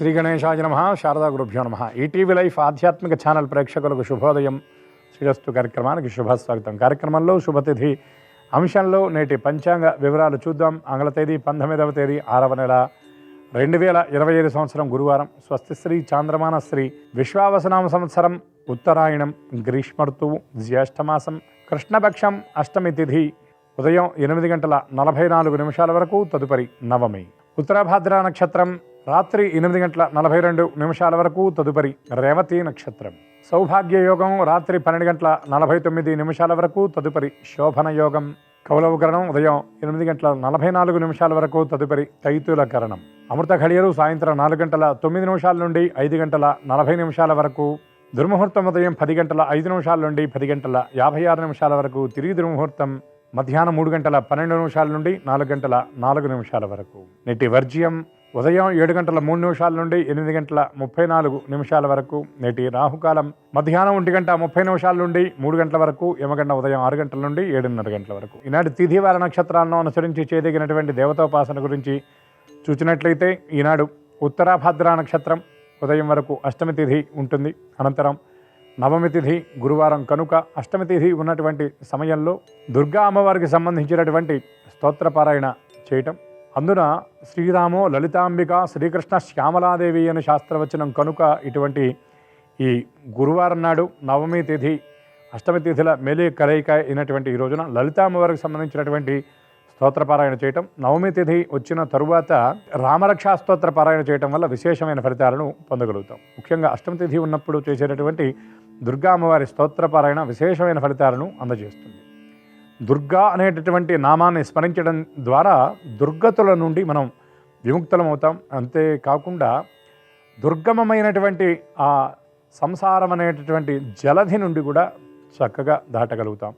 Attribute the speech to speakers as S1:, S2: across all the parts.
S1: శ్రీ గణేశాయ నమః. శారదా గురుభ్యో నమః. ఈటీవీ లైఫ్ ఆధ్యాత్మిక ఛానల్ ప్రేక్షకులకు శుభోదయం. శ్రీరస్తు కార్యక్రమానికి శుభస్వాగతం. కార్యక్రమంలో శుభతిథి అంశంలో నేటి పంచాంగ వివరాలు చూద్దాం. ఆంగ్ల తేదీ 19వ తేదీ 6వ నెల 2025 సంవత్సరం గురువారం. స్వస్తి శ్రీ చాంద్రమాన శ్రీ విశ్వావసనామ సంవత్సరం ఉత్తరాయణం గ్రీష్మ ఋతువు జ్యేష్ఠమాసం కృష్ణపక్షం అష్టమి తిథి ఉదయం 8:44 వరకు. తదుపరి నవమి. ఉత్తరాభాద్ర నక్షత్రం రాత్రి 8:42 వరకు. తదుపరి రేవతి నక్షత్రం. సౌభాగ్య యోగం రాత్రి 12:49 వరకు. తదుపరి శోభన యోగం. కౌలవకరణం ఉదయం 8:44 వరకు. తదుపరి తైతుల కరణం. అమృత ఘడియలు సాయంత్రం 4:09 నుండి 5:40 వరకు. దుర్ముహూర్తం ఉదయం 10:05 నుండి 10:56 వరకు. తిరిగి దుర్ముహూర్తం మధ్యాహ్నం 3:12 నుండి 4:04 వరకు. నేటి వర్జ్యం ఉదయం 7:03 నుండి 8:34 వరకు. నేటి రాహుకాలం మధ్యాహ్నం 1:30 నుండి 3 వరకు. యమగండ ఉదయం 6 నుండి 7:30 వరకు. ఈనాటి తిథివార నక్షత్రాలను అనుసరించి చేయదగినటువంటి దేవతోపాసన గురించి చూసినట్లయితే ఈనాడు ఉత్తరాభాద్ర నక్షత్రం ఉదయం వరకు అష్టమి తిథి ఉంటుంది. అనంతరం నవమి తిథి గురువారం కనుక అష్టమి తిథి ఉన్నటువంటి సమయంలో దుర్గా అమ్మవారికి సంబంధించినటువంటి స్తోత్రపారాయణ చేయటం. అందున శ్రీరామో లలితాంబిక శ్రీకృష్ణ శ్యామలాదేవి అని శాస్త్రవచనం కనుక ఇటువంటి ఈ గురువారం నాడు నవమి తిథి అష్టమి తిథిల మేలే కలయిక అయినటువంటి ఈ రోజున లలితామ్మవారికి సంబంధించినటువంటి స్తోత్రపారాయణ చేయటం. నవమి తిథి వచ్చిన తరువాత రామరక్షా స్తోత్రపారాయణ చేయటం వల్ల విశేషమైన ఫలితాలను పొందగలుగుతాం. ముఖ్యంగా అష్టమి తిథి ఉన్నప్పుడు చేసేటటువంటి దుర్గా అమ్మవారి స్తోత్రపారాయణ విశేషమైన ఫలితాలను అందజేస్తుంది. దుర్గా అనేటటువంటి నామాన్ని స్మరించడం ద్వారా దుర్గతుల నుండి మనం విముక్తులమవుతాం. అంతేకాకుండా దుర్గమమైనటువంటి ఆ సంసారం అనేటటువంటి జలధి నుండి కూడా చక్కగా దాటగలుగుతాం.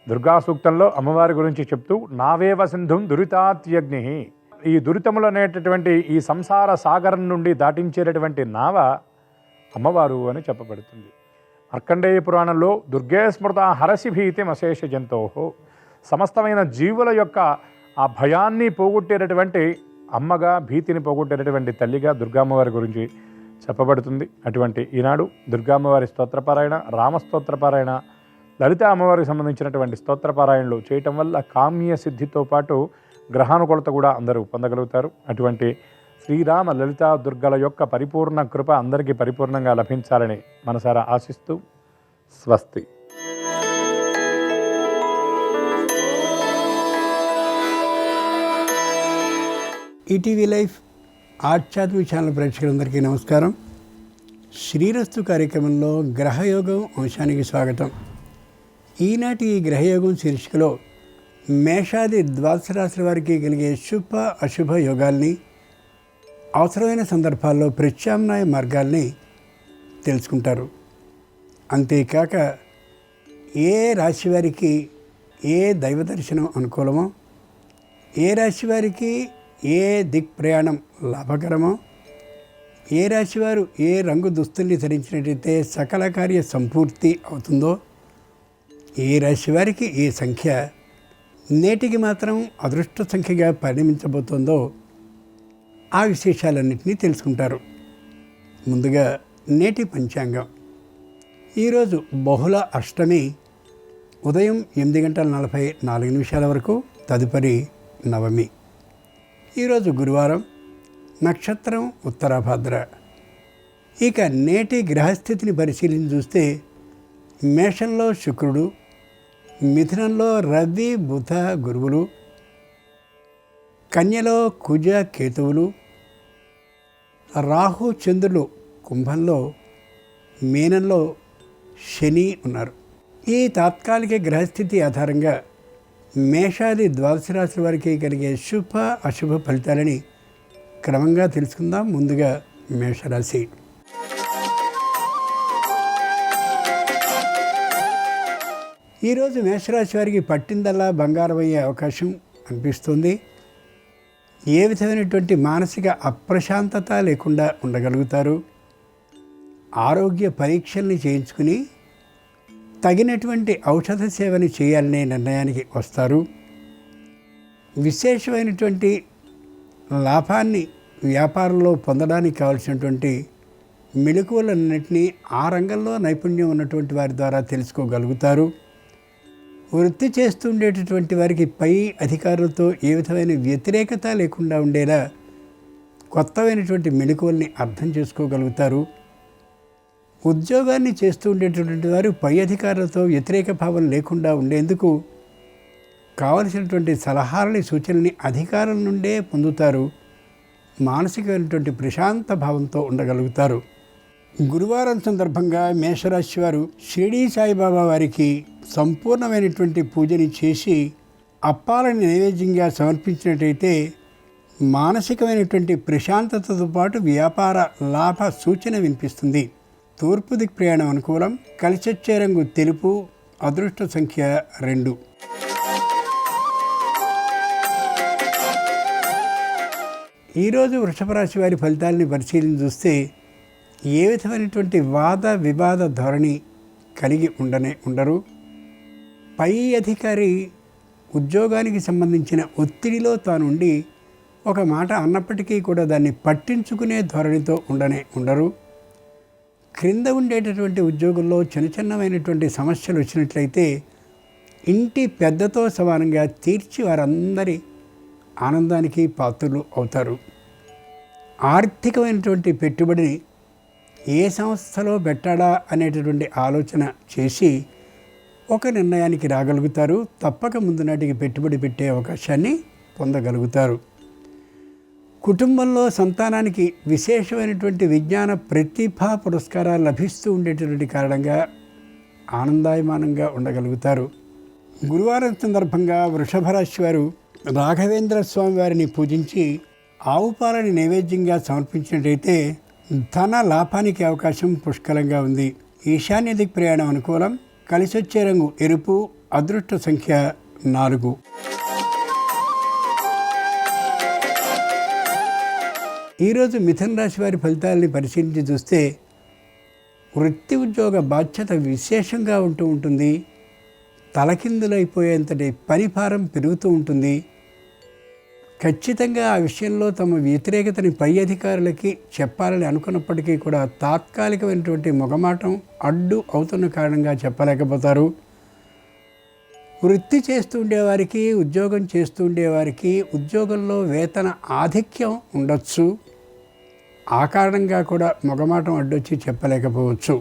S1: దుర్గా సూక్తంలో అమ్మవారి గురించి చెప్తూ నావేవ సింధుం దురితాత్యగ్ని, ఈ దురితములు అనేటటువంటి ఈ సంసార సాగరం నుండి దాటించేటటువంటి నావ అమ్మవారు అని చెప్పబడుతుంది. మార్కండేయ పురాణంలో దుర్గే స్మృత హరసి భీతి అశేష జంతోహో, సమస్తమైన జీవుల యొక్క ఆ భయాన్ని పోగొట్టేటటువంటి అమ్మగా, భీతిని పోగొట్టేటటువంటి తల్లిగా దుర్గామ్మవారి గురించి చెప్పబడుతుంది. అటువంటి ఈనాడు దుర్గామ్మవారి స్తోత్రపారాయణ, రామస్తోత్రపారాయణ, లలిత అమ్మవారికి సంబంధించినటువంటి స్తోత్రపారాయణలు చేయటం వల్ల కామ్య సిద్ధితో పాటు గ్రహానుకూలత కూడా అందరూ పొందగలుగుతారు. అటువంటి శ్రీరామ లలిత దుర్గల యొక్క పరిపూర్ణ కృప అందరికీ పరిపూర్ణంగా లభించాలని మనసారా ఆశిస్తూ స్వస్తి.
S2: ఈటీవీ లైఫ్ ఆధ్యాత్మిక ఛానల్ ప్రేక్షకులందరికీ నమస్కారం. శ్రీరస్తు కార్యక్రమంలో గ్రహయోగం అంశానికి స్వాగతం. ఈనాటి ఈ గ్రహయోగం శీర్షికలో మేషాది ద్వాదశ రాశుల వారికి కలిగే శుభ అశుభ యోగాల్ని, అవసరమైన సందర్భాల్లో ప్రత్యామ్నాయ మార్గాల్ని తెలుసుకుంటారు. అంతేకాక ఏ రాశి వారికి ఏ దైవ దర్శనం అనుకూలమో, ఏ రాశి వారికి ఏ దిక్ ప్రయాణం లాభకరమో, ఏ రాశివారు ఏ రంగు దుస్తుల్ని ధరించినట్టయితే సకల కార్య సంపూర్తి అవుతుందో, ఏ రాశి వారికి ఏ సంఖ్య నేటికి మాత్రం అదృష్ట సంఖ్యగా పరిణమించబోతోందో ఆ విశేషాలన్నింటినీ తెలుసుకుంటారు. ముందుగా నేటి పంచాంగం. ఈరోజు బహుళ అష్టమి ఉదయం 8:44 వరకు. తదుపరి నవమి. ఈరోజు గురువారం, నక్షత్రం ఉత్తరాభాద్ర. ఇక నేటి గ్రహస్థితిని పరిశీలించి చూస్తే మేషంలో శుక్రుడు, మిథునంలో రవి బుధ గురువులు, కన్యలో కుజ కేతువులు, రాహు చంద్రులు కుంభంలో, మీనంలో శని ఉన్నారు. ఈ తాత్కాలిక గ్రహస్థితి ఆధారంగా మేషాది ద్వాదశ రాశుల వారికి కలిగే శుభ అశుభ ఫలితాలని క్రమంగా తెలుసుకుందాం. ముందుగా మేషరాశి. ఈరోజు మేషరాశి వారికి పట్టిందల్లా బంగారం అయ్యే అవకాశం అనిపిస్తుంది. ఏ విధమైనటువంటి మానసిక అప్రశాంతత లేకుండా ఉండగలుగుతారు. ఆరోగ్య పరీక్షల్ని చేయించుకుని తగినటువంటి ఔషధ సేవని చేయాలనే నిర్ణయానికి వస్తారు. విశేషమైనటువంటి లాభాన్ని వ్యాపారంలో పొందడానికి కావాల్సినటువంటి మెలకువలన్నింటినీ ఆ రంగంలో నైపుణ్యం ఉన్నటువంటి వారి ద్వారా తెలుసుకోగలుగుతారు. వృత్తి చేస్తుండేటటువంటి వారికి పై అధికారులతో ఏ విధమైన వ్యతిరేకత లేకుండా ఉండేలా కొత్తమైనటువంటి మెలకువల్ని అర్థం చేసుకోగలుగుతారు. ఉద్యోగాన్ని చేస్తూ ఉండేటటువంటి వారు పై అధికారులతో వ్యతిరేక భావం లేకుండా ఉండేందుకు కావలసినటువంటి సలహాలని సూచనల్ని అధికారుల నుండే పొందుతారు. మానసికమైనటువంటి ప్రశాంత భావంతో ఉండగలుగుతారు. గురువారం సందర్భంగా మేషరాశి వారు షిరిడీ సాయిబాబా వారికి సంపూర్ణమైనటువంటి పూజని చేసి అప్పాలని నైవేద్యంగా సమర్పించినట్టయితే మానసికమైనటువంటి ప్రశాంతతతో పాటు వ్యాపార లాభ సూచన వినిపిస్తుంది. తూర్పు దిక్ ప్రయాణం అనుకూలం. కలిసొచ్చే రంగు తెలుపు. అదృష్ట సంఖ్య 2. ఈరోజు వృషభ రాశి వారి ఫలితాలని పరిశీలన చూస్తే ఏ విధమైనటువంటి వాద వివాద ధోరణి కలిగి ఉండరు. పై అధికారి ఉద్యోగానికి సంబంధించిన ఒత్తిడిలో తానుండి ఒక మాట అన్నప్పటికీ కూడా దాన్ని పట్టించుకునే ధోరణితో ఉండరు. క్రింద ఉండేటటువంటి ఉద్యోగుల్లో చిన్నమైనటువంటి సమస్యలు వచ్చినట్లయితే ఇంటి పెద్దతో సమానంగా తీర్చి వారందరి ఆనందానికి పాత్రులు అవుతారు. ఆర్థికమైనటువంటి పెట్టుబడిని ఏ సంస్థలో పెట్టాడా అనేటటువంటి ఆలోచన చేసి ఒక నిర్ణయానికి రాగలుగుతారు. తప్పక ముందు నాటికి పెట్టుబడి పెట్టే అవకాశాన్ని పొందగలుగుతారు. కుటుంబంలో సంతానానికి విశేషమైనటువంటి విజ్ఞాన ప్రతిభా పురస్కారాలు లభిస్తూ ఉండేటటువంటి కారణంగా ఆనందాయమానంగా ఉండగలుగుతారు. గురువారం సందర్భంగా వృషభ రాశి వారు రాఘవేంద్ర స్వామి వారిని పూజించి ఆవు పాలని నైవేద్యంగా సమర్పించినట్టయితే ధన లాభానికి అవకాశం పుష్కలంగా ఉంది. ఈశాన్య దిక్ ప్రయాణం అనుకూలం. కలిసొచ్చే రంగు ఎరుపు. అదృష్ట సంఖ్య 4. ఈరోజు మిథున రాశి వారి ఫలితాలని పరిశీలించి చూస్తే వృత్తి ఉద్యోగ బాధ్యత విశేషంగా ఉంటుంది. తలకిందులైపోయేంతటి పని భారం పెరుగుతూ ఉంటుంది. ఖచ్చితంగా ఆ విషయంలో తమ వ్యతిరేకతని పై అధికారులకి చెప్పాలని అనుకున్నప్పటికీ కూడా తాత్కాలికమైనటువంటి మొగమాటం అడ్డు అవుతున్న కారణంగా చెప్పలేకపోతారు. వృత్తి చేస్తూ ఉండేవారికి, ఉద్యోగం చేస్తూ ఉండేవారికి ఉద్యోగంలో వేతన ఆధిక్యం ఉండొచ్చు. ఆ కారణంగా కూడా మొగమాటం అడ్డొచ్చి చెప్పలేకపోవచ్చు.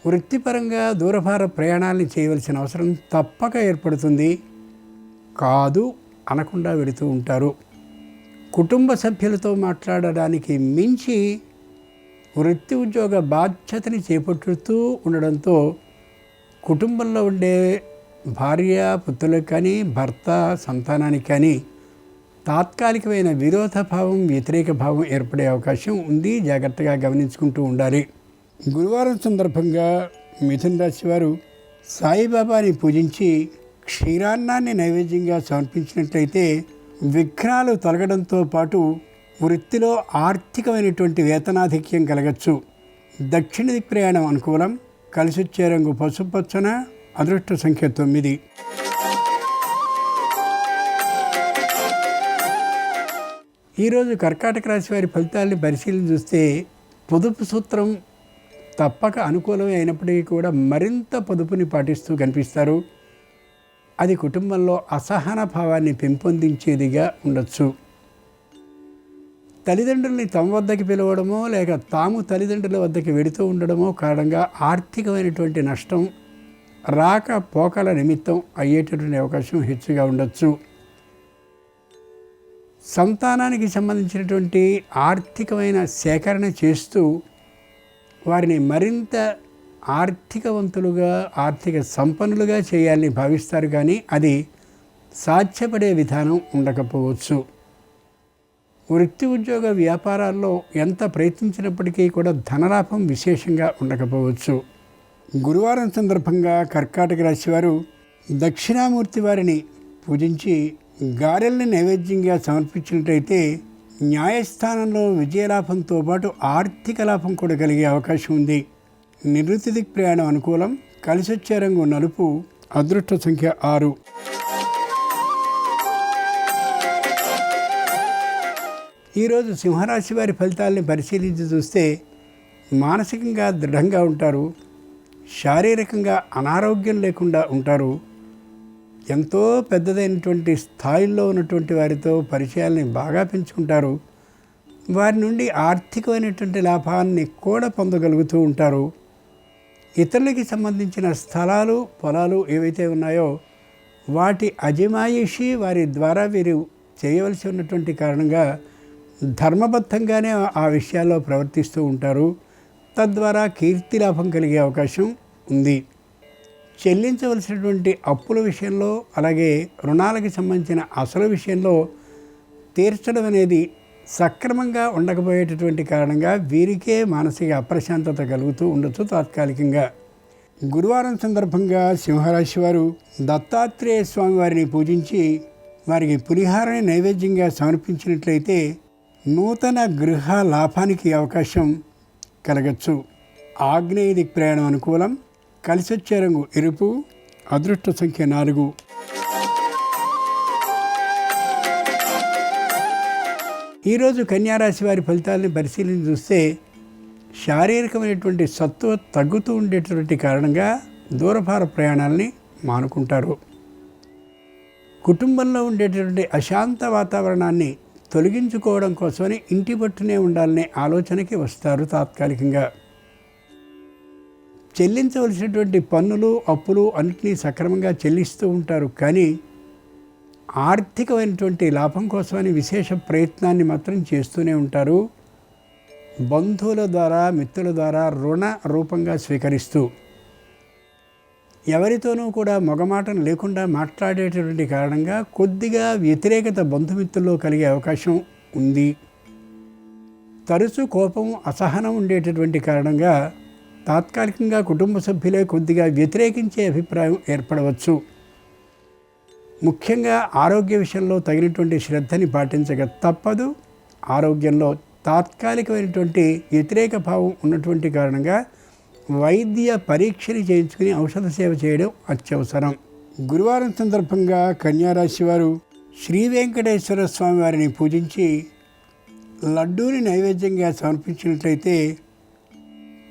S2: వృత్తిపరంగా దూరభార ప్రయాణాలని చేయవలసిన అవసరం తప్పక ఏర్పడుతుంది. కాదు అనకుండా వెళుతూ ఉంటారు. కుటుంబ సభ్యులతో మాట్లాడడానికి మించి వృత్తి ఉద్యోగ బాధ్యతని చేపట్టుతూ ఉండడంతో కుటుంబంలో ఉండే భార్య పుత్రులకు కానీ, భర్త సంతానానికి కానీ తాత్కాలికమైన విరోధ భావం, వ్యతిరేక భావం ఏర్పడే అవకాశం ఉంది. జాగ్రత్తగా గమనించుకుంటూ ఉండాలి. గురువారం సందర్భంగా మిథున రాశి వారు సాయిబాబాని పూజించి క్షీరాన్నాన్ని నైవేద్యంగా సమర్పించినట్లయితే విఘ్నాలు తొలగడంతో పాటు వృత్తిలో ఆర్థికమైనటువంటి వేతనాధిక్యం కలగచ్చు. దక్షిణ దిక్ ప్రయాణం అనుకూలం. కలిసొచ్చే రంగు పసుపచ్చన. అదృష్ట సంఖ్య 9. ఈరోజు కర్కాటక రాశి వారి ఫలితాలని పరిశీలన చూస్తే పొదుపు సూత్రం తప్పక అనుకూలమే అయినప్పటికీ కూడా మరింత పొదుపుని పాటిస్తూ కనిపిస్తారు. అది కుటుంబంలో అసహన భావాన్ని పెంపొందించేదిగా ఉండొచ్చు. తల్లిదండ్రుల్ని తమ వద్దకి పిలవడమో లేక తాము తల్లిదండ్రుల వద్దకి వెడుతూ ఉండడమో కారణంగా ఆర్థికమైనటువంటి నష్టం రాకపోకల నిమిత్తం అయ్యేటటువంటి అవకాశం హెచ్చుగా ఉండొచ్చు. సంతానానికి సంబంధించినటువంటి ఆర్థికమైన సేకరణ చేస్తూ వారిని మరింత ఆర్థికవంతులుగా, ఆర్థిక సంపన్నులుగా చేయాలని భావిస్తారు. కానీ అది సాధ్యపడే విధానం ఉండకపోవచ్చు. వృత్తి ఉద్యోగ వ్యాపారాల్లో ఎంత ప్రయత్నించినప్పటికీ కూడా ధనలాభం విశేషంగా ఉండకపోవచ్చు. గురువారం సందర్భంగా కర్కాటక రాశి వారు దక్షిణామూర్తి వారిని పూజించి గారెల్ని నైవేద్యంగా సమర్పించినట్టయితే న్యాయస్థానంలో విజయలాభంతో పాటు ఆర్థిక లాభం కూడా కలిగే అవకాశం ఉంది. నివృత్తి దిక్ ప్రయాణం అనుకూలం. కలిసొచ్చే రంగు నలుపు. అదృష్ట సంఖ్య 6. ఈరోజు సింహరాశి వారి ఫలితాలని పరిశీలించి చూస్తే మానసికంగా దృఢంగా ఉంటారు, శారీరకంగా అనారోగ్యం లేకుండా ఉంటారు, ఎంతో పెద్దదైనటువంటి స్థాయిల్లో ఉన్నటువంటి వారితో పరిచయాల్ని బాగా పెంచుకుంటారు, వారి నుండి ఆర్థికమైనటువంటి లాభాన్ని కూడా పొందగలుగుతూ ఉంటారు. ఇతరులకి సంబంధించిన స్థలాలు పొలాలు ఏవైతే ఉన్నాయో వాటి అజమాయిషి వారి ద్వారా వీరు చేయవలసి ఉన్నటువంటి కారణంగా ధర్మబద్ధంగానే ఆ విషయాల్లో ప్రవర్తిస్తూ ఉంటారు. తద్వారా కీర్తి లాభం కలిగే అవకాశం ఉంది. చెల్లించవలసినటువంటి అప్పుల విషయంలో అలాగే రుణాలకు సంబంధించిన అసలు విషయంలో తీర్చడం అనేది సక్రమంగా ఉండకపోయేటటువంటి కారణంగా వీరికే మానసిక అప్రశాంతత కలుగుతూ ఉండొచ్చు తాత్కాలికంగా. గురువారం సందర్భంగా సింహరాశి వారు దత్తాత్రేయ స్వామి వారిని పూజించి వారికి పులిహారని నైవేద్యంగా సమర్పించినట్లయితే నూతన గృహ లాభానికి అవకాశం కలగచ్చు. ఆగ్నేయ దిక్ ప్రయాణం అనుకూలం. కలిసొచ్చే రంగు ఎరుపు. అదృష్ట సంఖ్య 4. ఈరోజు కన్యారాశి వారి ఫలితాలను పరిశీలించి చూస్తే శారీరకమైనటువంటి సత్తువ తగ్గుతూ ఉండేటటువంటి కారణంగా దూరభార ప్రయాణాలని మానుకుంటారు. కుటుంబంలో ఉండేటటువంటి అశాంత వాతావరణాన్ని తొలగించుకోవడం కోసమని ఇంటి పట్టునే ఉండాలనే ఆలోచనకి వస్తారు తాత్కాలికంగా. చెల్లించవలసినటువంటి పన్నులు అప్పులు అన్నింటినీ సక్రమంగా చెల్లిస్తూ ఉంటారు, కానీ ఆర్థికమైనటువంటి లాభం కోసమని విశేష ప్రయత్నాన్ని మాత్రం చేస్తూనే ఉంటారు. బంధువుల ద్వారా మిత్రుల ద్వారా రుణ రూపంగా స్వీకరిస్తూ ఎవరితోనూ కూడా మొగమాటం లేకుండా మాట్లాడేటటువంటి కారణంగా కొద్దిగా వ్యతిరేకత బంధుమిత్రుల్లో కలిగే అవకాశం ఉంది. తరచూ కోపం అసహనం ఉండేటటువంటి కారణంగా తాత్కాలికంగా కుటుంబ సభ్యులే కొద్దిగా వ్యతిరేకించే అభిప్రాయం ఏర్పడవచ్చు. ముఖ్యంగా ఆరోగ్య విషయంలో తగినటువంటి శ్రద్ధని పాటించక తప్పదు. ఆరోగ్యంలో తాత్కాలికమైనటువంటి వ్యతిరేక భావం ఉన్నటువంటి కారణంగా వైద్య పరీక్షని చేయించుకుని ఔషధ సేవ చేయడం అత్యవసరం. గురువారం సందర్భంగా కన్యారాశి వారు శ్రీ వెంకటేశ్వర స్వామి వారిని పూజించి లడ్డూని నైవేద్యంగా సమర్పించినట్లయితే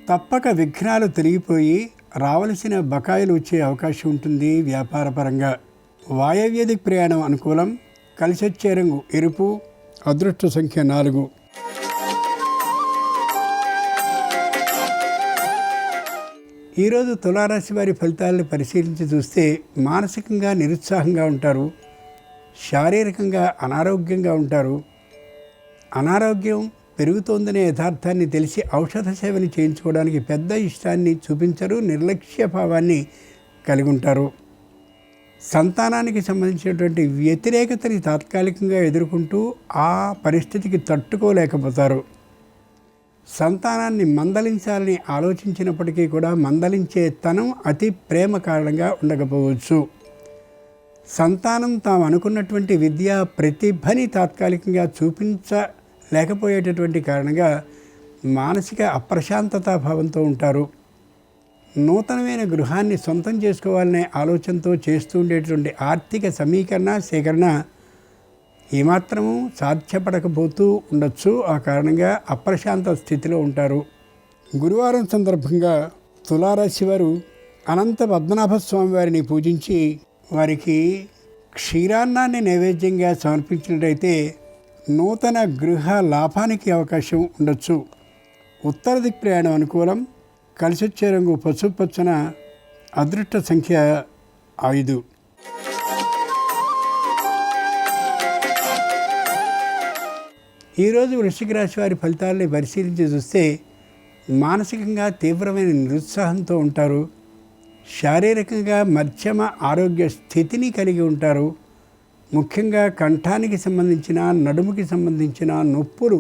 S2: తప్పక విఘ్నాలు తొలగిపోయి రావలసిన బకాయిలు వచ్చే అవకాశం ఉంటుంది. వ్యాపారపరంగా వాయవ్య దిక్ ప్రయాణం అనుకూలం. కలిసొచ్చే రంగు ఎరుపు. అదృష్ట సంఖ్య 4. ఈరోజు తులారాశి వారి ఫలితాలను పరిశీలించి చూస్తే మానసికంగా నిరుత్సాహంగా ఉంటారు, శారీరకంగా అనారోగ్యంగా ఉంటారు. అనారోగ్యం పెరుగుతోందనే యథార్థాన్ని తెలిసి ఔషధ సేవని చేయించుకోవడానికి పెద్ద ఇష్టాన్ని చూపించరు, నిర్లక్ష్య భావాన్ని కలిగి ఉంటారు. సంతానానికి సంబంధించినటువంటి వ్యతిరేకతని తాత్కాలికంగా ఎదుర్కొంటూ ఆ పరిస్థితికి తట్టుకోలేకపోతారు. సంతానాన్ని మందలించాలని ఆలోచించినప్పటికీ కూడా మందలించే తనం అతి ప్రేమ కారణంగా ఉండకపోవచ్చు. సంతానం తాము అనుకున్నటువంటి విద్యా ప్రతిభని తాత్కాలికంగా చూపించలేకపోయేటటువంటి కారణంగా మానసిక అప్రశాంతతా భావంతో ఉంటారు. నూతనమైన గృహాన్ని సొంతం చేసుకోవాలనే ఆలోచనతో చేస్తూ ఉండేటువంటి ఆర్థిక సమీకరణ సేకరణ ఏమాత్రము సాధ్యపడకపోతూ ఉండొచ్చు. ఆ కారణంగా అప్రశాంత స్థితిలో ఉంటారు. గురువారం సందర్భంగా తులారాశి వారు అనంత పద్మనాభ స్వామి వారిని పూజించి వారికి క్షీరాన్నాన్ని నైవేద్యంగా సమర్పించినట్లయితే నూతన గృహ లాభానికి అవకాశం ఉండొచ్చు. ఉత్తర దిక్ ప్రయాణం అనుకూలం. కలిసొచ్చే రంగు పసుపచ్చన. అదృష్ట సంఖ్య 5. ఈరోజు వృశ్చిక రాశి వారి ఫలితాలని పరిశీలించి చూస్తే మానసికంగా తీవ్రమైన నిరుత్సాహంతో ఉంటారు, శారీరకంగా మధ్యమ ఆరోగ్య స్థితిని కలిగి ఉంటారు. ముఖ్యంగా కంఠానికి సంబంధించిన నడుముకి సంబంధించిన నొప్పులు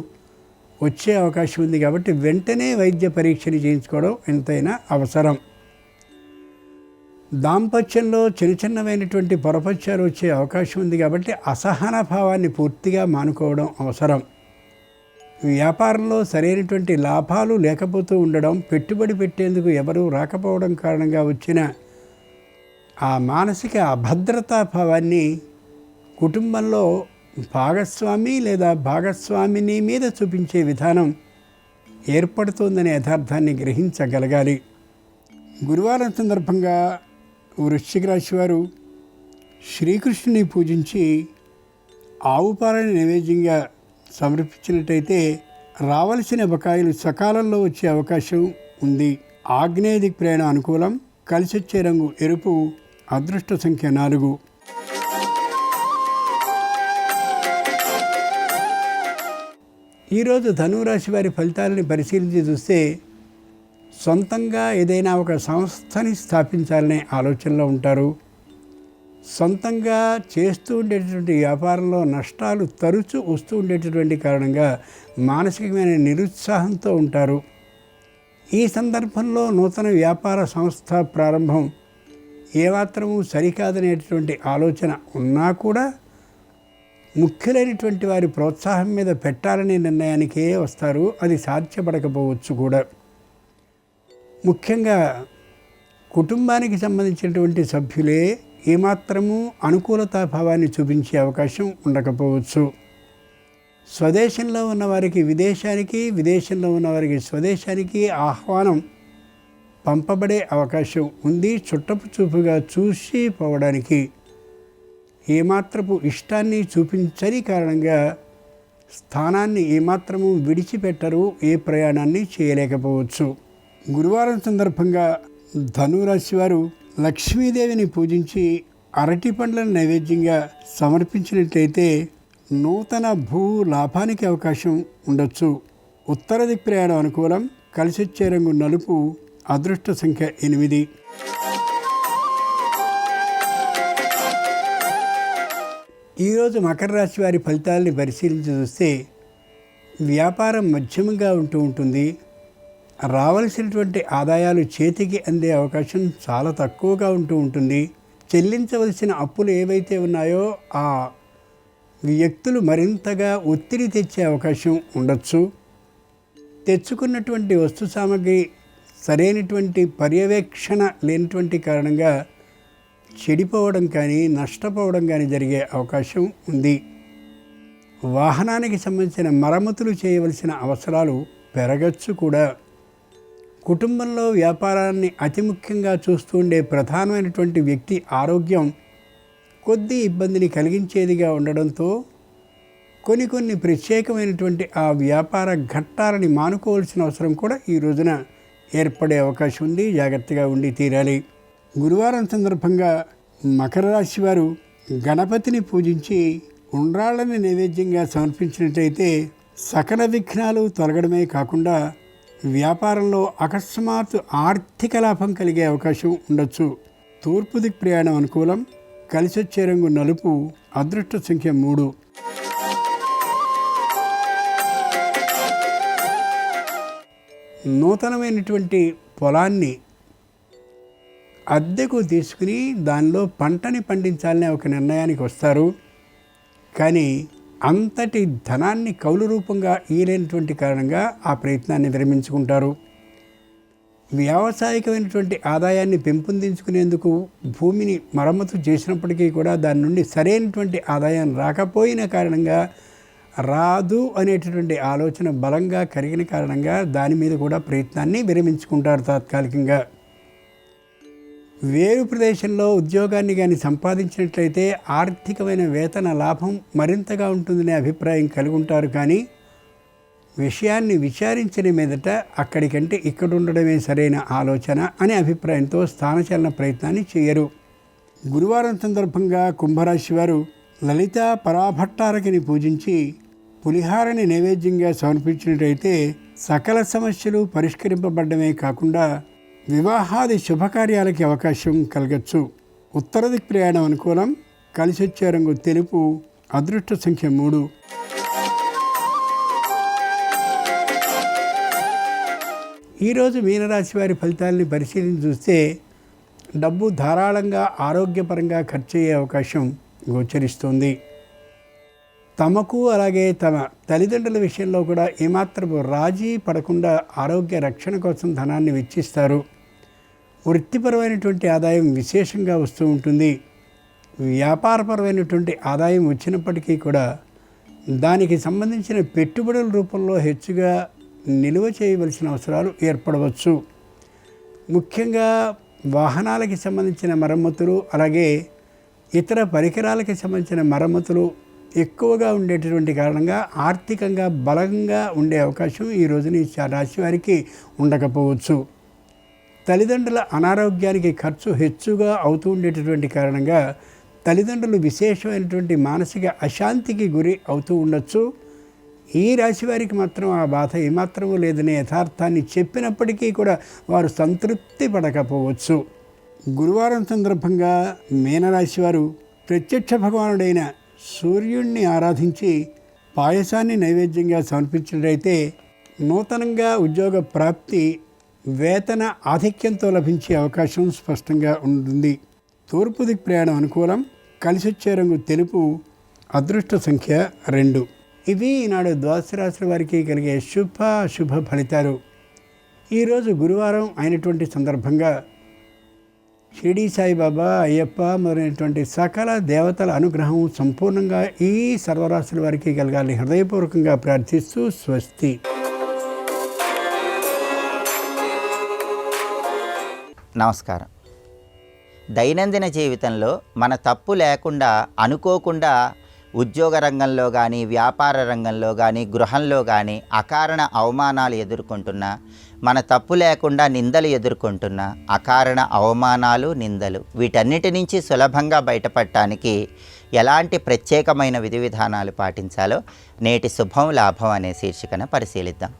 S2: వచ్చే అవకాశం ఉంది కాబట్టి వెంటనే వైద్య పరీక్షలు చేయించుకోవడం ఎంతైనా అవసరం. దాంపత్యంలో చిన్నమైనటువంటి పొరపత్యాలు వచ్చే అవకాశం ఉంది కాబట్టి అసహన భావాన్ని పూర్తిగా మానుకోవడం అవసరం. వ్యాపారంలో సరైనటువంటి లాభాలు లేకపోతూ ఉండడం, పెట్టుబడి పెట్టేందుకు ఎవరూ రాకపోవడం కారణంగా వచ్చిన ఆ మానసిక అభద్రతా భావాన్ని కుటుంబంలో భాగస్వామి లేదా భాగస్వామిని మీద చూపించే విధానం ఏర్పడుతోందనే యథార్థాన్ని గ్రహించగలగాలి. గురువారం సందర్భంగా వృశ్చిక రాశి వారు శ్రీకృష్ణుని పూజించి ఆవు పాలని నైవేద్యంగా సమర్పించినట్టయితే రావలసిన బకాయిలు సకాలంలో వచ్చే అవకాశం ఉంది. ఆగ్నేయ దిక్ ప్రయాణం అనుకూలం. కలిసొచ్చే రంగు ఎరుపు. అదృష్ట సంఖ్య 4. ఈరోజు ధనురాశి వారి ఫలితాలని పరిశీలించి చూస్తే సొంతంగా ఏదైనా ఒక సంస్థని స్థాపించాలనే ఆలోచనలో ఉంటారు. సొంతంగా చేస్తూ ఉండేటటువంటి వ్యాపారంలో నష్టాలు తరచూ వస్తూ ఉండేటటువంటి కారణంగా మానసికమైన నిరుత్సాహంతో ఉంటారు. ఈ సందర్భంలో నూతన వ్యాపార సంస్థ ప్రారంభం ఏమాత్రము సరికాదనేటటువంటి ఆలోచన ఉన్నా కూడా ముఖ్యులైనటువంటి వారి ప్రోత్సాహం మీద పెట్టాలనే నిర్ణయానికే వస్తారు. అది సాధ్యపడకపోవచ్చు కూడా. ముఖ్యంగా కుటుంబానికి సంబంధించినటువంటి సభ్యులే ఏమాత్రము అనుకూలతాభావాన్ని చూపించే అవకాశం ఉండకపోవచ్చు. స్వదేశంలో ఉన్నవారికి విదేశానికి, విదేశంలో ఉన్నవారికి స్వదేశానికి ఆహ్వానం పంపబడే అవకాశం ఉంది. చుట్టపు చూపుగా చూసి పోవడానికి ఏమాత్రపు ఇష్టాన్ని చూపించని కారణంగా స్థానాన్ని ఏమాత్రము విడిచిపెట్టరు. ఏ ప్రయాణాన్ని చేయలేకపోవచ్చు. గురువారం సందర్భంగా ధనురాశి వారు లక్ష్మీదేవిని పూజించి అరటి పండ్లను నైవేద్యంగా సమర్పించినట్లయితే నూతన భూ లాభానికి అవకాశం ఉండొచ్చు. ఉత్తర దిక్ ప్రయాణం అనుకూలం. కలిసొచ్చే రంగు నలుపు. అదృష్ట సంఖ్య 8. ఈరోజు మకర రాశి వారి ఫలితాలని పరిశీలించి చూస్తే వ్యాపారం మధ్యమంగా ఉంటుంది. రావలసినటువంటి ఆదాయాలు చేతికి అందే అవకాశం చాలా తక్కువగా ఉంటుంది. చెల్లించవలసిన అప్పులు ఏవైతే ఉన్నాయో ఆ వ్యక్తులు మరింతగా ఒత్తిడి తెచ్చే అవకాశం ఉండొచ్చు. తెచ్చుకున్నటువంటి వస్తు సామాగ్రి సరైనటువంటి పర్యవేక్షణ లేనటువంటి కారణంగా చెడిపోవడం కానీ నష్టపోవడం కానీ జరిగే అవకాశం ఉంది. వాహనానికి సంబంధించిన మరమ్మతులు చేయవలసిన అవసరాలు పెరగచ్చు కూడా. కుటుంబంలో వ్యాపారాన్ని అతి ముఖ్యంగా చూస్తూ ఉండే ప్రధానమైనటువంటి వ్యక్తి ఆరోగ్యం కొద్ది ఇబ్బందిని కలిగించేదిగా ఉండడంతో కొన్ని ప్రత్యేకమైనటువంటి ఆ వ్యాపార ఘట్టాలని మానుకోవాల్సిన అవసరం కూడా ఈ రోజున ఏర్పడే అవకాశం ఉంది. జాగ్రత్తగా ఉండి తీరాలి. గురువారం సందర్భంగా మకర రాశి వారు గణపతిని పూజించి ఉండ్రాళ్ళని నైవేద్యంగా సమర్పించినట్లయితే సకల విఘ్నాలు తొలగడమే కాకుండా వ్యాపారంలో అకస్మాత్తు ఆర్థిక లాభం కలిగే అవకాశం ఉండొచ్చు. తూర్పు దిక్ ప్రయాణం అనుకూలం. కలిసొచ్చే రంగు నలుపు. అదృష్ట సంఖ్య 3. నూతనమైనటువంటి పొలాన్ని అద్దెకు తీసుకుని దానిలో పంటని పండించాలనే ఒక నిర్ణయానికి వస్తారు. కానీ అంతటి ధనాన్ని కౌలు రూపంగా ఇయ్యలేనటువంటి కారణంగా ఆ ప్రయత్నాన్ని విరమించుకుంటారు. వ్యావసాయికమైనటువంటి ఆదాయాన్ని పెంపొందించుకునేందుకు భూమిని మరమ్మతు చేసినప్పటికీ కూడా దాని నుండి సరైనటువంటి ఆదాయం రాకపోయిన కారణంగా రాదు అనేటటువంటి ఆలోచన బలంగా కలిగిన కారణంగా దాని మీద కూడా ప్రయత్నాన్ని విరమించుకుంటారు తాత్కాలికంగా. వేరు ప్రదేశంలో ఉద్యోగాన్ని కానీ సంపాదించినట్లయితే ఆర్థికమైన వేతన లాభం మరింతగా ఉంటుందనే అభిప్రాయం కలిగి ఉంటారు. కానీ విషయాన్ని విచారించిన మీదట అక్కడికంటే ఇక్కడ ఉండడమే సరైన ఆలోచన అనే అభిప్రాయంతో స్థానచలన ప్రయత్నాన్ని చేయరు. గురువారం సందర్భంగా కుంభరాశి వారు లలిత పరాభట్టారకిని పూజించి పులిహారని నైవేద్యంగా సమర్పించినట్లయితే సకల సమస్యలు పరిష్కరింపబడమే కాకుండా వివాహాది శుభకార్యాలకి అవకాశం కలగచ్చు. ఉత్తర దిక్ ప్రయాణం అనుకూలం. కలిసొచ్చే రంగు తెలుపు. అదృష్ట సంఖ్య 3. ఈరోజు మీనరాశి వారి ఫలితాలని పరిశీలించి చూస్తే డబ్బు ధారాళంగా ఆరోగ్యపరంగా ఖర్చు అయ్యే అవకాశం గోచరిస్తుంది. తమకు అలాగే తమ తల్లిదండ్రుల విషయంలో కూడా ఏమాత్రము రాజీ పడకుండా ఆరోగ్య రక్షణ కోసం ధనాన్ని వెచ్చిస్తారు. వృత్తిపరమైనటువంటి ఆదాయం విశేషంగా వస్తూ ఉంటుంది. వ్యాపారపరమైనటువంటి ఆదాయం వచ్చినప్పటికీ కూడా దానికి సంబంధించిన పెట్టుబడుల రూపంలో హెచ్చుగా నిల్వ చేయవలసిన అవసరాలు ఏర్పడవచ్చు. ముఖ్యంగా వాహనాలకి సంబంధించిన మరమ్మతులు, అలాగే ఇతర పరికరాలకి సంబంధించిన మరమ్మతులు ఎక్కువగా ఉండేటటువంటి కారణంగా ఆర్థికంగా బలంగా ఉండే అవకాశం ఈ రోజున ఈ రాశి వారికి ఉండకపోవచ్చు. తల్లిదండ్రుల అనారోగ్యానికి ఖర్చు హెచ్చుగా అవుతూ ఉండేటటువంటి కారణంగా తల్లిదండ్రులు విశేషమైనటువంటి మానసిక అశాంతికి గురి అవుతూ ఉండొచ్చు. ఈ రాశి వారికి మాత్రం ఆ బాధ ఏమాత్రమూ లేదనే యథార్థాన్ని చెప్పినప్పటికీ కూడా వారు సంతృప్తి పడకపోవచ్చు. గురువారం సందర్భంగా మీనరాశి వారు ప్రత్యక్ష భగవానుడైన సూర్యుడిని ఆరాధించి పాయసాన్ని నైవేద్యంగా సమర్పించినట్లయితే నూతనంగా ఉద్యోగ ప్రాప్తి, వేతన ఆధిక్యంతో లభించే అవకాశం స్పష్టంగా ఉంటుంది. తూర్పు దిక్కు ప్రయాణం అనుకూలం. కలిసొచ్చే రంగు తెలుపు. అదృష్ట సంఖ్య 2. ఇవి ఈనాడు ద్వాదశ రాశుల వారికి కలిగే శుభ ఫలితాలు. ఈరోజు గురువారం అయినటువంటి సందర్భంగా షిరిడి సాయిబాబా, అయ్యప్ప మొదలైనటువంటి సకల దేవతల అనుగ్రహం సంపూర్ణంగా ఈ సర్వరాశుల వారికి కలగాలని హృదయపూర్వకంగా ప్రార్థిస్తూ స్వస్తి.
S3: నమస్కారం. దైనందిన జీవితంలో మన తప్పు లేకుండా అనుకోకుండా ఉద్యోగ రంగంలో కానీ, వ్యాపార రంగంలో కానీ, గృహంలో కానీ అకారణ అవమానాలు ఎదుర్కొంటున్నా, మన తప్పు లేకుండా నిందలు ఎదుర్కొంటున్నా, అకారణ అవమానాలు, నిందలు వీటన్నిటి నుంచి సులభంగా బయటపడటానికి ఎలాంటి ప్రత్యేకమైన విధి విధానాలు పాటించాలో నేటి శుభం లాభం అనే శీర్షికన పరిశీలిద్దాం.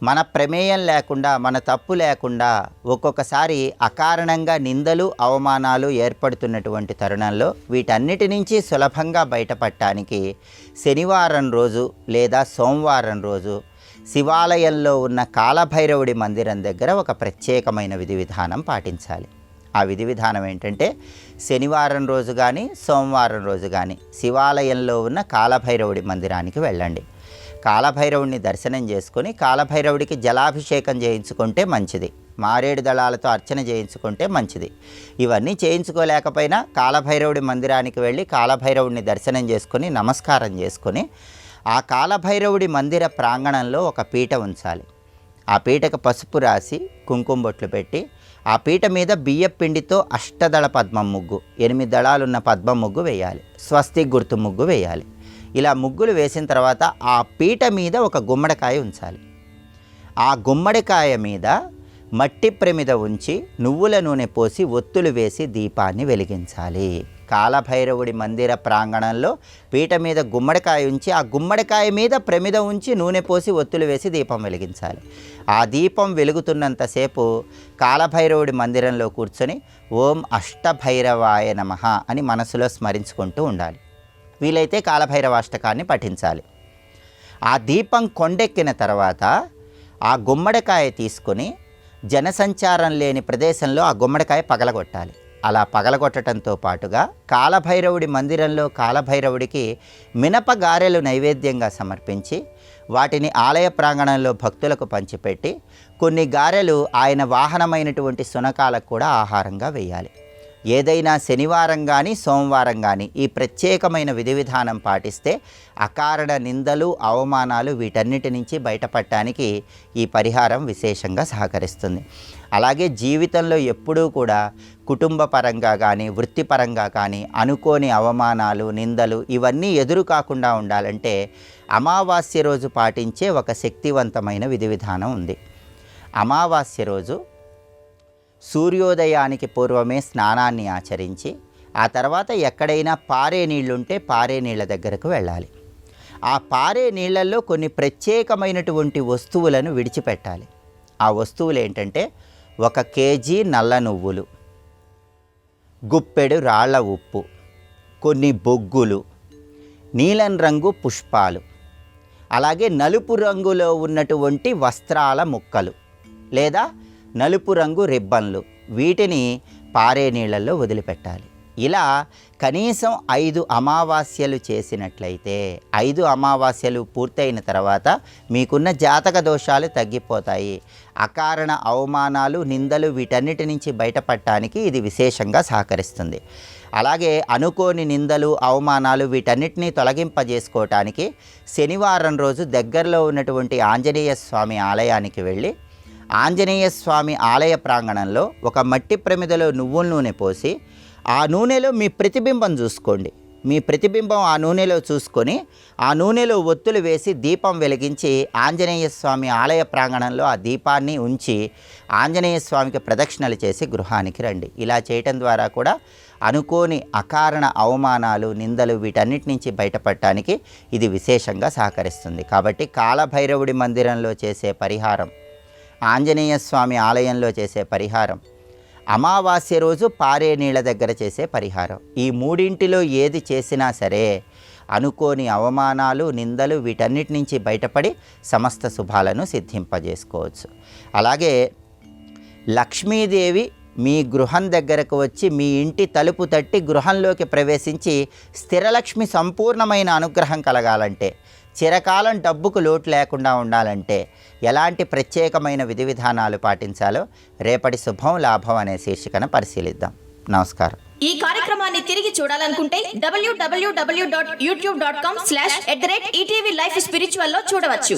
S3: మన ప్రమేయం లేకుండా, మన తప్పు లేకుండా ఒక్కొక్కసారి అకారణంగా నిందలు, అవమానాలు ఏర్పడుతున్నటువంటి తరుణంలో వీటన్నిటి నుంచి సులభంగా బయటపడటానికి శనివారం రోజు లేదా సోమవారం రోజు శివాలయంలో ఉన్న కాలభైరవుడి మందిరం దగ్గర ఒక ప్రత్యేకమైన విధి విధానం పాటించాలి. ఆ విధి విధానం ఏంటంటే, శనివారం రోజు కానీ సోమవారం రోజు కానీ శివాలయంలో ఉన్న కాలభైరవుడి మందిరానికి వెళ్ళండి. కాలభైరవుడిని దర్శనం చేసుకొని కాలభైరవుడికి జలాభిషేకం చేయించుకుంటే మంచిది. మారేడు దళాలతో అర్చన చేయించుకుంటే మంచిది. ఇవన్నీ చేయించుకోలేకపోయినా కాలభైరవుడి మందిరానికి వెళ్ళి కాలభైరవుడిని దర్శనం చేసుకొని నమస్కారం చేసుకొని ఆ కాలభైరవుడి మందిర ప్రాంగణంలో ఒక పీట ఉంచాలి. ఆ పీటకు పసుపు రాసి కుంకుమ బొట్లు పెట్టి ఆ పీట మీద బియ్యపు పిండితో అష్టదళ పద్మం ముగ్గు, 8 దళాలున్న పద్మం ముగ్గు వేయాలి. స్వస్తిక్ గుర్తు ముగ్గు వేయాలి. ఇలా ముగ్గులు వేసిన తర్వాత ఆ పీట మీద ఒక గుమ్మడికాయ ఉంచాలి. ఆ గుమ్మడికాయ మీద మట్టి ప్రమిద ఉంచి నువ్వుల నూనె పోసి ఒత్తులు వేసి దీపాన్ని వెలిగించాలి. కాలభైరవుడి మందిర ప్రాంగణంలో పీట మీద గుమ్మడికాయ ఉంచి ఆ గుమ్మడికాయ మీద ప్రమిద ఉంచి నూనె పోసి ఒత్తులు వేసి దీపం వెలిగించాలి. ఆ దీపం వెలుగుతున్నంతసేపు కాలభైరవుడి మందిరంలో కూర్చొని ఓం అష్టభైరవాయ నమః అని మనసులో స్మరించుకుంటూ ఉండాలి. వీలైతే కాలభైరవాష్టకాన్ని పఠించాలి. ఆ దీపం కొండెక్కిన తర్వాత ఆ గుమ్మడికాయ తీసుకొని జనసంచారం లేని ప్రదేశంలో ఆ గుమ్మడికాయ పగలగొట్టాలి. అలా పగలగొట్టడంతో పాటుగా కాలభైరవుడి మందిరంలో కాలభైరవుడికి మినప గారెలు నైవేద్యంగా సమర్పించి వాటిని ఆలయ ప్రాంగణంలో భక్తులకు పంచిపెట్టి కొన్ని గారెలు ఆయన వాహనమైనటువంటి శునకాలకు కూడా ఆహారంగా వేయాలి. ఏదైనా శనివారం కానీ సోమవారం కానీ ఈ ప్రత్యేకమైన విధి విధానం పాటిస్తే అకారణ నిందలు, అవమానాలు వీటన్నిటి నుంచి బయటపడటానికి ఈ పరిహారం విశేషంగా సహకరిస్తుంది. అలాగే జీవితంలో ఎప్పుడూ కూడా కుటుంబ పరంగా కానీ, వృత్తిపరంగా కానీ అనుకోని అవమానాలు, నిందలు ఇవన్నీ ఎదురు కాకుండా ఉండాలంటే అమావాస్య రోజు పాటించే ఒక శక్తివంతమైన విధి విధానం ఉంది. అమావాస్య రోజు సూర్యోదయానికి పూర్వమే స్నానాన్ని ఆచరించి ఆ తర్వాత ఎక్కడైనా పారే నీళ్లుంటే పారే నీళ్ళ దగ్గరకు వెళ్ళాలి. ఆ పారే నీళ్లలో కొన్ని ప్రత్యేకమైనటువంటి వస్తువులను విడిచిపెట్టాలి. ఆ వస్తువులు ఏంటంటే 1 కేజీ నల్ల నువ్వులు, గుప్పెడు రాళ్ల ఉప్పు, కొన్ని బొగ్గులు, నీలం రంగు పుష్పాలు, అలాగే నలుపు రంగులో ఉన్నటువంటి వస్త్రాల ముక్కలు లేదా నలుపు రంగు రిబ్బన్లు వీటిని పారే నీళ్ళల్లో వదిలిపెట్టాలి. ఇలా కనీసం 5 అమావాస్యలు చేసినట్లయితే 5 అమావాస్యలు పూర్తయిన తర్వాత మీకున్న జాతక దోషాలు తగ్గిపోతాయి. అకారణ అవమానాలు, నిందలు వీటన్నిటి నుంచి బయటపడటానికి ఇది విశేషంగా సహకరిస్తుంది. అలాగే అనుకోని నిందలు, అవమానాలు వీటన్నిటినీ తొలగింపజేసుకోవటానికి శనివారం రోజు దగ్గరలో ఉన్నటువంటి ఆంజనేయ స్వామి ఆలయానికి వెళ్ళి ఆంజనేయ స్వామి ఆలయ ప్రాంగణంలో ఒక మట్టి ప్రమిదలో నువ్వుల నూనె పోసి ఆ నూనెలో మీ ప్రతిబింబం చూసుకోండి. మీ ప్రతిబింబం ఆ నూనెలో చూసుకొని ఆ నూనెలో ఒత్తులు వేసి దీపం వెలిగించి ఆంజనేయ స్వామి ఆలయ ప్రాంగణంలో ఆ దీపాన్ని ఉంచి ఆంజనేయ స్వామికి ప్రదక్షిణలు చేసి గృహానికి రండి. ఇలా చేయటం ద్వారా కూడా అనుకోని అకారణ అవమానాలు, నిందలు వీటన్నిటి నుంచి బయటపడటానికి ఇది విశేషంగా సహకరిస్తుంది. కాబట్టి కాలభైరవుడి మందిరంలో చేసే పరిహారం, ఆంజనేయ స్వామి ఆలయంలో చేసే పరిహారం, అమావాస్య రోజు పారే నీళ్ళ దగ్గర చేసే పరిహారం, ఈ మూడింటిలో ఏది చేసినా సరే అనుకోని అవమానాలు, నిందలు వీటన్నిటి నుంచి బయటపడి సమస్త శుభాలను సిద్ధింపజేసుకోవచ్చు. అలాగే లక్ష్మీదేవి మీ గృహం దగ్గరకు వచ్చి మీ ఇంటి తలుపు తట్టి గృహంలోకి ప్రవేశించి స్థిరలక్ష్మి సంపూర్ణమైన అనుగ్రహం కలగాలంటే, చిరకాలం డబ్బుకు లోటు లేకుండా ఉండాలంటే ఎలాంటి ప్రత్యేకమైన విధి విధానాలు పాటించాలో రేపటి శుభం లాభం అనే శీర్షికను పరిశీలిద్దాం. నమస్కారం.
S4: ఈ కార్యక్రమాన్ని తిరిగి చూడాలనుకుంటే www.youtube.com/ETV Life Spiritual లో చూడవచ్చు.